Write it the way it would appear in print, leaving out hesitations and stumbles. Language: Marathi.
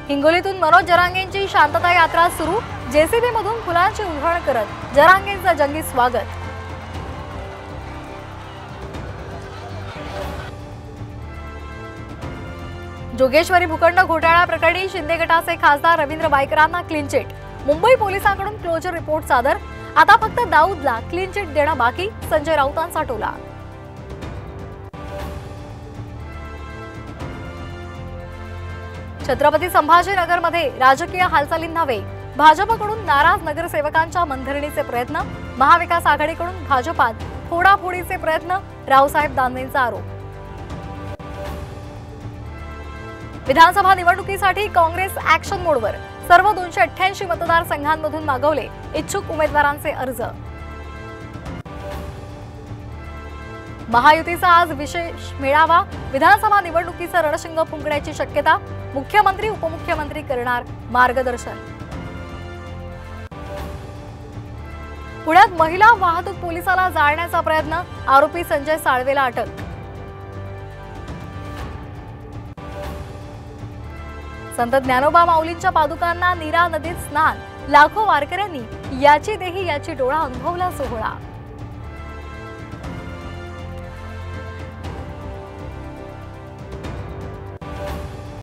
हिंगोलीतून मनोज जरांगेंची शांतता यात्रा सुरू। जेसीबी मधून फुलांची उधळण करत जरांगेंचं जंगी स्वागत। जोगेश्वरी भूखंड घोटाळा प्रकरणी शिंदे गटाचे खासदार रवींद्र बाईकरांना क्लीन चिट। मुंबई पोलिसांकडून क्लोजर रिपोर्ट सादर। आता फक्त दाऊदला क्लीन चिट देणं बाकी, संजय राऊतांचा टोला। छत्रपती संभाजीनगरमध्ये राजकीय हालचालींना वेग। भाजपकडून नाराज नगरसेवकांच्या मनधरणीचे प्रयत्न। महाविकास आघाडीकडून भाजपात फोडाफोडीचे प्रयत्न, रावसाहेब दानवेंचा आरोप। विधानसभा निवडणुकीसाठी काँग्रेस ऍक्शन मोडवर। सर्व 288 मतदारसंघांमधून मागवले इच्छुक उमेदवारांचे अर्ज। महायुतीचा आज विशेष मेळावा। विधानसभा निवडणुकीचं रणशिंग फुंकण्याची शक्यता। मुख्यमंत्री उपमुख्यमंत्री करणार मार्गदर्शन। पुण्यात महिला वाहतूक पोलिसाला जाळण्याचा प्रयत्न। आरोपी संजय साळवेला अटक। संत ज्ञानोबा माऊलींच्या पादुकांना नीरा नदीत स्नान। लाखो वारकऱ्यांनी याची देही याची डोळा अनुभवला सोहळा।